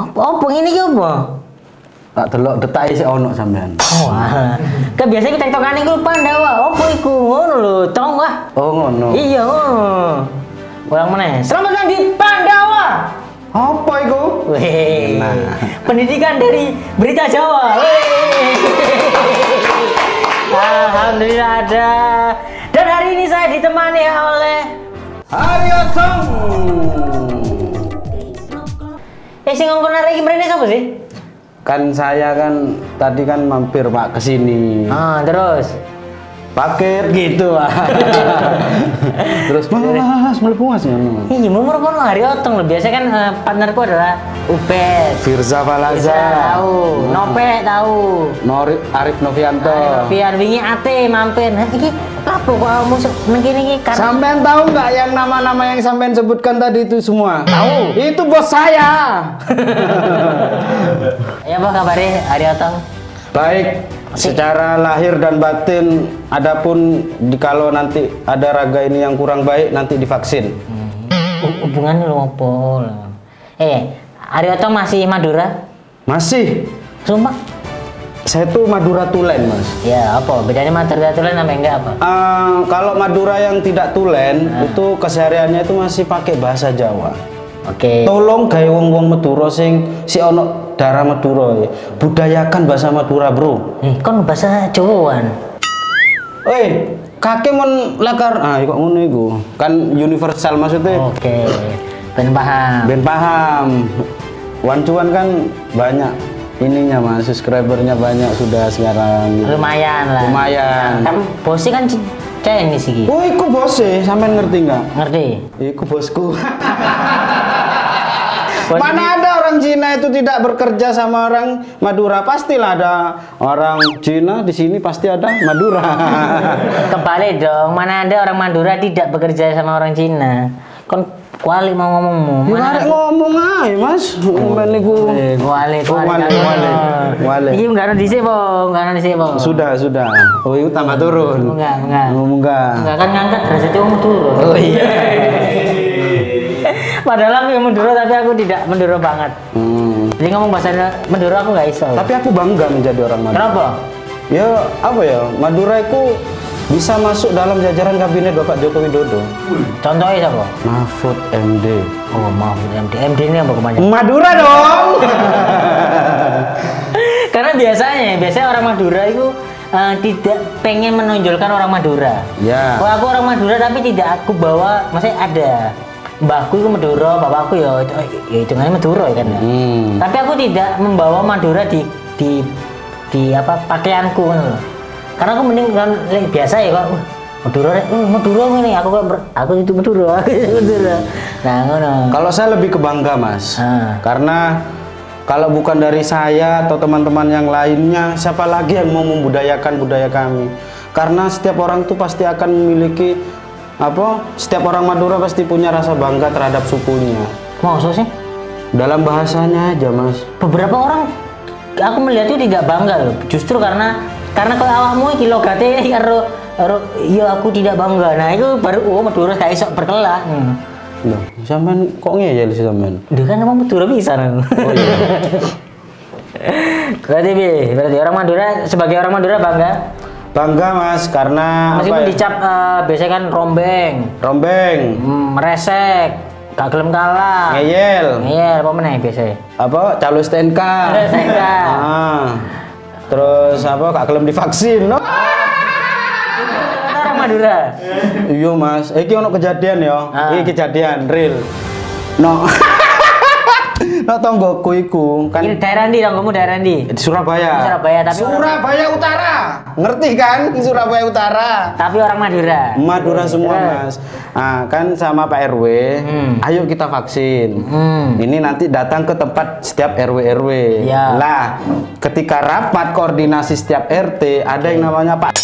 Apa ini ki apa? Tak delok detake sik ono sampean. Oh, kan biasanya kita tektokan iku Pandawa. Apa iku? Ngono lho, tong wah. Oh ngono. Iya, ngono. Ulang meneh. Selamat datang di Pandawa. Apa iku? Wih. Pendidikan dari Berita Jawa. Alhamdulillah ada. Dan hari ini saya ditemani oleh Haryotong. Sing ngongkon arek iki mrene sapa sih? Kan saya kan tadi kan mampir Pak ke sini. Terus Paket gitu lah. Terus mas melebu mas ngono. iya mau kono Haryotong lho. Biasa kan partnerku adalah Ubed, Firza Falaza, tahu, Nope tahu, Arif Novianto. biar wingi ate mampir. Nah iki apa kok musik nang kene iki karena Sampean tahu nggak yang nama-nama yang sampean sebutkan tadi itu semua? Tahu. Itu bos saya. ya apa kabarnya Haryotong? Baik, secara lahir dan batin, adapun kalau nanti ada raga ini yang kurang baik nanti divaksin. Hubungannya lo apa? Haryotong masih Madura? Masih. Sumpah? Saya tuh Madura Tulen, Mas. Ya apa? Bedanya Madura Tulen sama enggak apa? Kalau Madura yang tidak Tulen, itu kesehariannya itu masih pakai bahasa Jawa. Oke. Tolong gawe wong-wong Madura sing si ono darah Madura ya. Budayakan bahasa Madura, Bro. Kon bahasa Jawaan. Kakek mon lakar. Kok ngono iku. Kan universal maksudnya. Oke. Ben paham. Ben paham. Wancuan kan banyak ininya Mas, subscribernya banyak sudah sekarang. Lumayan lah. Lumayan. Kan bosnya kan Chinese iki. Oh, iku bosnya, sampean ngerti nggak? Ngerti? Iku bosku. Mana ada orang Cina itu tidak bekerja sama orang Madura? Pastilah ada orang Cina di sini, pasti ada Madura. Kebalik dong, mana ada orang Madura tidak bekerja sama orang Cina? Kon kuali mau ngomongmu. Mana ngomong aja Mas. Ngomong niku. Kuali. Iki enggak ada dhisik, Po. Sudah. Oh, itu tambah turun. Enggak. Enggak Kan ngangkat derajatnya wong turun. Oh iya. Padahal aku yang Madura tapi aku tidak Madura banget. Jadi ngomong bahasa Madura aku nggak iso. Tapi aku bangga menjadi orang Madura. Kenapa? Ya apa ya, Madura itu bisa masuk dalam jajaran kabinet Bapak Joko Widodo. Contohnya siapa? Mahfud MD. Oh Mahfud MD. MD ini apa kebanyakan? Madura dong. Karena biasanya orang Madura itu tidak pengen menonjolkan orang Madura. Ya. Kalau aku orang Madura tapi tidak aku bawa, maksudnya ada. Mbahku itu Madura, bapakku ya hitungannya Madura ya kan. Tapi aku tidak membawa Madura di apa pakaianku kan. Karena aku mending biasa ya kok. Madura ini aku itu Madura. Nah, ngono. Kalau saya lebih kebangga Mas. Karena kalau bukan dari saya atau teman-teman yang lainnya, siapa lagi yang mau membudayakan budaya kami? Karena setiap orang tuh pasti akan memiliki setiap orang Madura pasti punya rasa bangga terhadap sukunya. Maksud sih? Dalam bahasanya aja Mas. Beberapa orang aku melihat itu tidak bangga loh. Justru karena kalau awakmu iki logate karo ya aku tidak bangga. Nah, itu baru Madura gak iso berkelah. Loh, sampean kok ngeyel sih sampean? Dia kan emang Madura bisa. Oh iya. Berarti orang Madura sebagai orang Madura bangga? Bangga Mas, karena meskipun dicap biasanya kan rombeng, meresek, gak gelem kalah, ngeyel apa meneh biasanya? Calo STNK. Terus gak gelem divaksin. Orang Madura. Iya Mas, iki ono kejadian ya. Iki kejadian real. Tonggoku iku kan. Ini daerah ndi tonggomu daerah ndi? Surabaya. Tapi Surabaya Utara. Ngerti kan? Surabaya Utara. Tapi orang Madura. Madura semua Mas. Kan sama Pak RW. Ayo kita vaksin. Ini nanti datang ke tempat setiap RW. Ya. Lah, ketika rapat koordinasi setiap RT ada yang namanya Pak.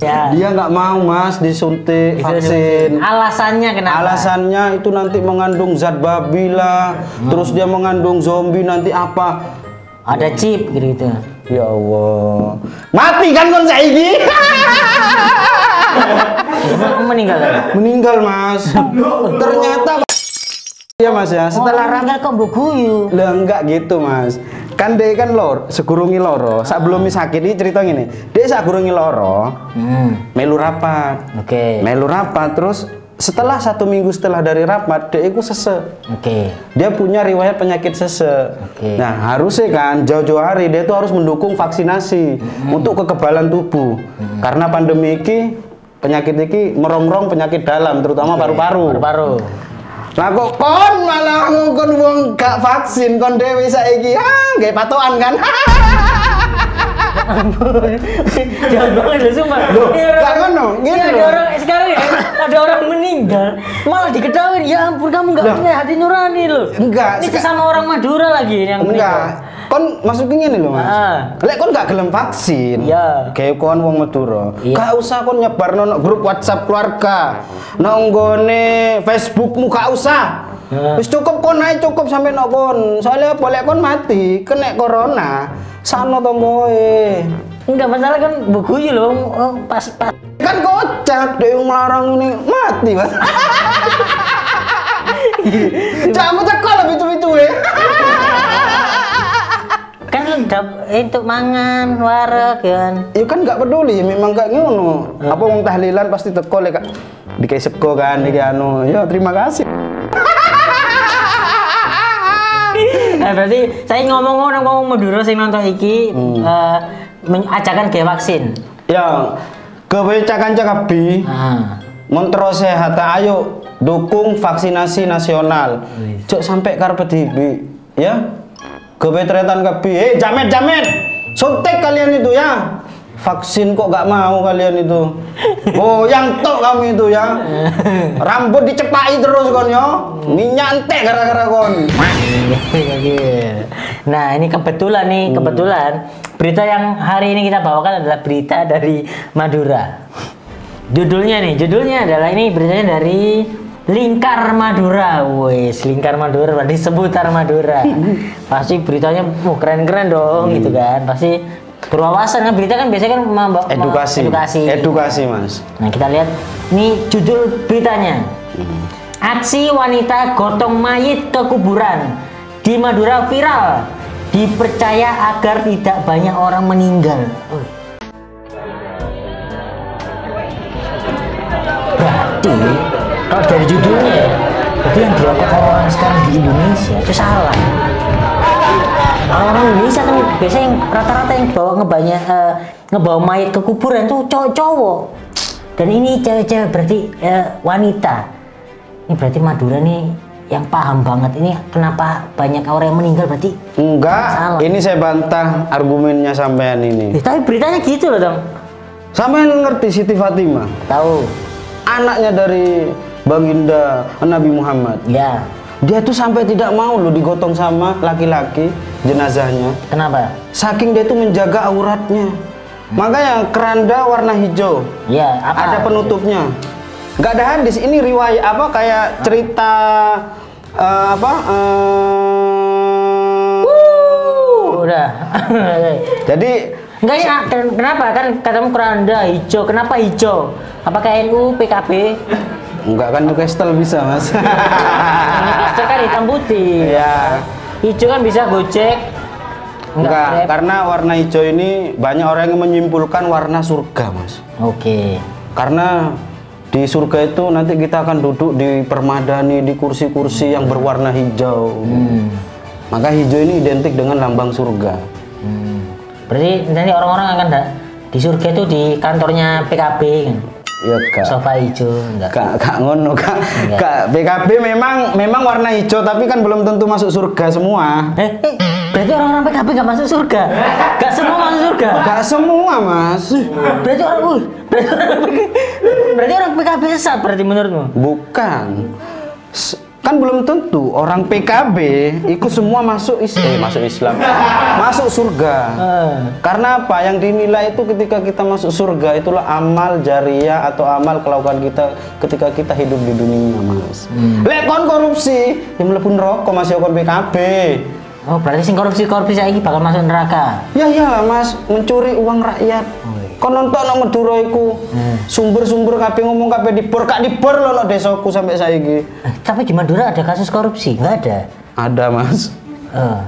Ya. Dia nggak mau Mas disuntik vaksin. Alasannya kenapa? Alasannya itu nanti mengandung zat babi lah, terus dia mengandung zombie nanti apa? Ada chip gitu. Ya Allah, mati kan kon saiki? Meninggal kan? Meninggal Mas. Ternyata Iya Mas ya, setelah meninggal kok mbok guyu. Lah enggak gitu Mas. Kan dia kan segurungi loro, sebelum sakit ini cerita gini. Dia sagurungi loro, melu rapat. Oke. Melu rapat terus setelah 1 minggu setelah dari rapat dia itu sesek. Oke. Dia punya riwayat penyakit sesek. Oke. Nah harusnya kan jauh-jauh hari dia tuh harus mendukung vaksinasi untuk kekebalan tubuh. Karena pandemi ini penyakit ini merongrong penyakit dalam terutama paru-paru. Paru-paru. Lah kok kon malah ngukon wong gak vaksin kon dhewe saiki gawe patokan kan. Ampun. Jangan banget loh sumpah. Gak ngono, gini ada loh. orang sekarang ya, ada orang meninggal malah diketahui, ya ampun kamu nggak punya hati nurani loh. Enggak. Ini sama orang Madura lagi yang meninggal. Enggak. Kon maksudnya gini loh Mas. Lek kon gak gelem vaksin. Iya. Kayak kon wong Madura. Iya. Gak usah kon nyebarno no grup WhatsApp keluarga. Nang nggone Facebookmu gak usah. Wis cukup kon ae cukup sampe nok kon. Soalnya boleh kon mati kena corona. Sano tomboe. Enggak masalah kan buku loh, pas. Kan kocak deh yang melarang ini mati Mas. Jangan cekol itu ya. Kan untuk mangan wareg kan. Ya kan nggak peduli, memang gak ngono. Apa wong tahlilan pasti teko lek dikai sego kan iki anu. Ya terima kasih. Nah, berarti saya ngomong Madura sing nonton iki ajakan ge vaksin. Ya, kebijakan cakabi. Mentero sehat ayo dukung vaksinasi nasional. Cuk sampai karpet hibi, ya. Kebetretan kebi. Jamet. Suntik kalian itu ya. Vaksin kok gak mau kalian itu. Oh, yang tok kamu itu ya. Rambut dicepai terus kon ya. Minyak entek gara-gara kon. Nah, ini kebetulan berita yang hari ini kita bawakan adalah berita dari Madura. Judulnya adalah ini beritanya dari Lingkar Madura. Wes, Lingkar Madura berarti seputar Madura. Pasti beritanya keren-keren dong gitu kan. Pasti berwawasan kan, berita kan biasanya kan membawa edukasi Mas. Nah kita lihat ini judul beritanya. Aksi wanita gotong mayit ke kuburan di Madura viral, dipercaya agar tidak banyak orang meninggal. Berarti kalau dari judulnya berarti yang dilakukan orang sekarang di Indonesia itu salah. Orang Indonesia kan biasanya yang rata-rata yang ngebawa mayat ke kuburan tuh cowok-cowok, dan ini cewek-cewek berarti wanita. Ini berarti Madura nih yang paham banget ini kenapa banyak orang yang meninggal berarti enggak salah. Ini saya bantah argumennya sampean ini. Tapi beritanya gitu loh dong. Sampean ngerti Siti Fatimah? Tahu. Anaknya dari Baginda Nabi Muhammad. Ya. Dia tuh sampai tidak mau loh digotong sama laki-laki jenazahnya. Kenapa? Saking dia tuh menjaga auratnya. Makanya keranda warna hijau. Ya, apa? Ada penutupnya. Nggak ada hadis. Ini riwayat apa kayak cerita udah. Jadi enggak ya, kenapa kan katamu keranda hijau? Kenapa hijau? Apakah NU, PKB? enggak kan Newcastle bisa Mas. Newcastle kan hitam putih. Ya. Hijau kan bisa Gojek. Enggak, karena warna hijau ini banyak orang yang menyimpulkan warna surga Mas. Oke. Karena di surga itu nanti kita akan duduk di permadani di kursi-kursi yang berwarna hijau. Maka hijau ini identik dengan lambang surga. Berarti nanti orang-orang akan di surga itu di kantornya PKB kan? Ya kak. Sofa hijau enggak? Kak ngono kak. Kak PKB memang warna hijau tapi kan belum tentu masuk surga semua. Berarti orang-orang PKB nggak masuk surga? Nggak semua masuk surga? Nggak semua Mas. Berarti orang PKB sesat berarti menurutmu? Bukan. Kan belum tentu orang PKB ikut semua masuk Islam, masuk surga. Karena apa? Yang dinilai itu ketika kita masuk surga itulah amal jariah atau amal kelakuan kita ketika kita hidup di dunia Mas. Lek kon korupsi, yang mlebu neraka masih kon PKB. Oh berarti sing korupsi saya ini bakal masuk neraka? Ya iyalah Mas, mencuri uang rakyat. Kon nonton nang Madura iku. Sumber-sumber kabeh ngomong kabeh dibor kak dibor lho nang desaku sampai saiki. Tapi di Madura ada kasus korupsi? Enggak ada. Ada, Mas.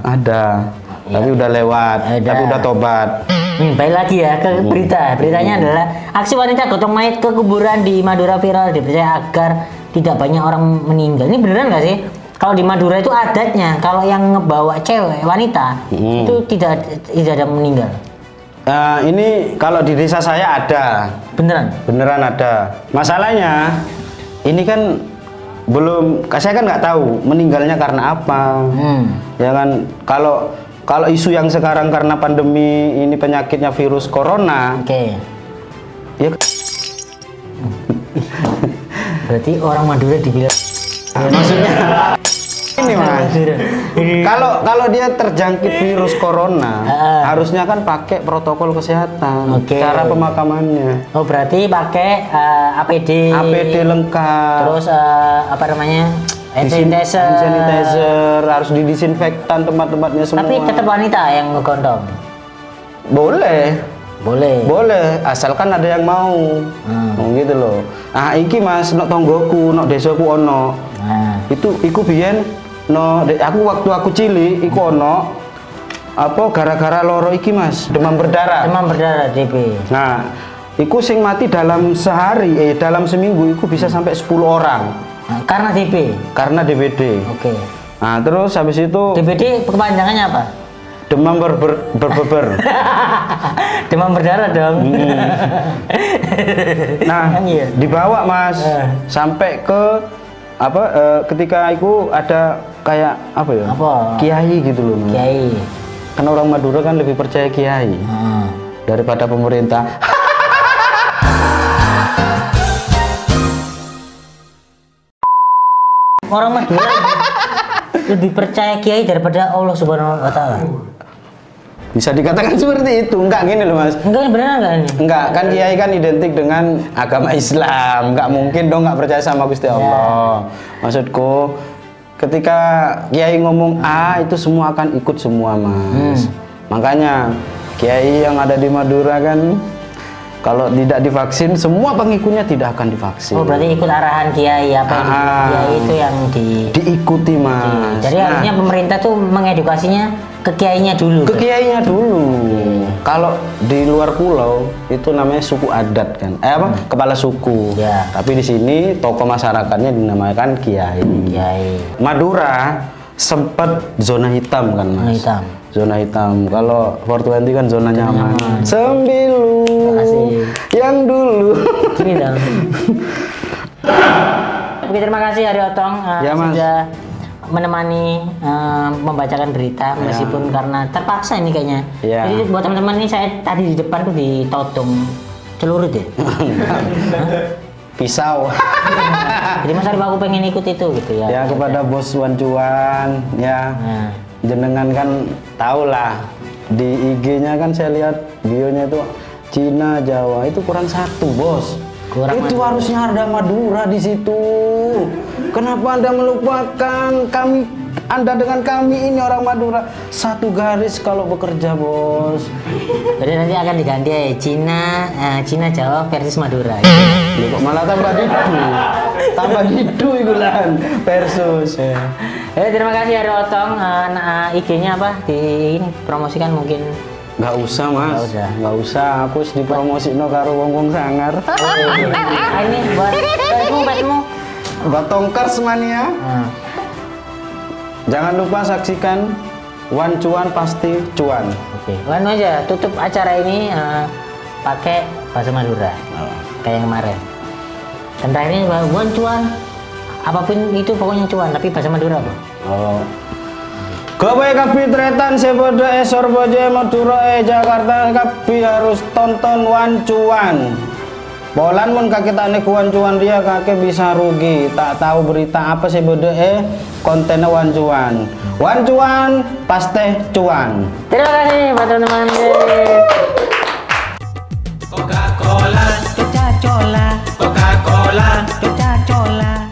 Ada. Ya. Tapi udah lewat, tapi udah tobat. Baik lagi ya ke berita. Beritanya adalah aksi wanita gotong mayat ke kuburan di Madura viral dipercaya agar tidak banyak orang meninggal. Ini beneran nggak sih? Kalau di Madura itu adatnya, kalau yang ngebawa cewek wanita itu tidak ada meninggal. Ini kalau di desa saya ada. Beneran ada. Masalahnya ini kan saya kan nggak tahu meninggalnya karena apa. Ya kan kalau isu yang sekarang karena pandemi ini penyakitnya virus corona. Ya berarti orang Madura dibilang maksudnya ini Mas. Kalau dia terjangkit virus corona, harusnya kan pakai protokol kesehatan. Cara pemakamannya. Oh, berarti pakai APD lengkap. Terus apa namanya? Hand sanitizer, harus didisinfektan tempat-tempatnya semua. Tapi tetap wanita yang ngegondong. Boleh, asalkan ada yang mau. Gitu loh. Iki Mas, nok tonggoku, nok desaku ono. Iku biyen waktu aku cilik iku ono apa gara-gara loro iki Mas, demam berdarah DB. Nah, iku sing mati dalam seminggu iku bisa sampai 10 orang. Karena DB. Karena DBD. Nah, terus habis itu DBD kepanjangannya apa? Demam berber. Demam berdarah dong. Nah, dibawa Mas sampai ke ketika itu ada kayak apa ya? Kiai gitu loh. Kiai. Karena orang Madura kan lebih percaya kiai daripada pemerintah. Orang Madura lebih percaya kiai daripada Allah Subhanahu wa Ta'ala. Bisa dikatakan seperti itu. Enggak gini loh Mas. Enggak beneran enggak ini? Enggak, kan kiai kan identik dengan agama Islam. Enggak mungkin dong enggak percaya sama Gusti Allah. Maksudku ketika kiai ngomong A itu semua akan ikut semua Mas. Makanya kiai yang ada di Madura kan kalau tidak divaksin, semua pengikutnya tidak akan divaksin. Oh, berarti ikut arahan kiai apa kiai itu yang diikuti Mas. Jadi harusnya pemerintah tuh mengedukasinya ke kiainya dulu. Kalau di luar pulau itu namanya suku adat kan. Kepala suku. Tapi di sini tokoh masyarakatnya dinamakan kiai. Madura sempat zona hitam kan Mas. Zona hitam. Kalau 420 kan zona nyaman. Sembilu yang dulu. Ini dong. Oke, terima kasih Hari Otong sudah menemani membacakan berita meskipun karena terpaksa ini kayaknya. Jadi buat teman-teman ini saya tadi di depan tuh ditodong celurit ya. Pisau. Jadi Mas Arif aku pengen ikut itu gitu ya. Ya kepada Bos Wancuan ya. Jenengan kan tahu lah di IG-nya kan saya lihat bionya itu Cina, Jawa itu kurang satu Bos. Itu harusnya ada Madura di situ. Kenapa Anda melupakan Anda dengan kami ini orang Madura satu garis kalau bekerja Bos. Jadi nanti akan diganti ya Cina Jawa versus Madura. Kok malah tambah gitu igulan versus. Terima kasih Hari Otong. IG-nya apa? Ini promosikan mungkin. Nggak usah Mas. Nggak usah. Aku dipromosino karo wong-wong sangar. Ini buat petmu. Buat Tongkers Mania. Jangan lupa saksikan Wancuan Pasti Cuan. Lalu aja tutup acara ini pakai bahasa Madura. Kayak yang kemarin. Dan terakhir ini Wancuan. Apapun itu pokoknya cuan, tapi bahasa Madura apa? Kowe kapi tretan sebodo Sorboje Madura Jakarta kapi harus tonton Wancuan. Polan mun kakitane Wancuan dia kakek bisa rugi. Tak tahu berita apa sebodo kontennya Wancuan. Wancuan pasti cuan. Terima kasih buat teman-teman. Coca-Cola, Coca-Cola, Coca-Cola, Coca-Cola.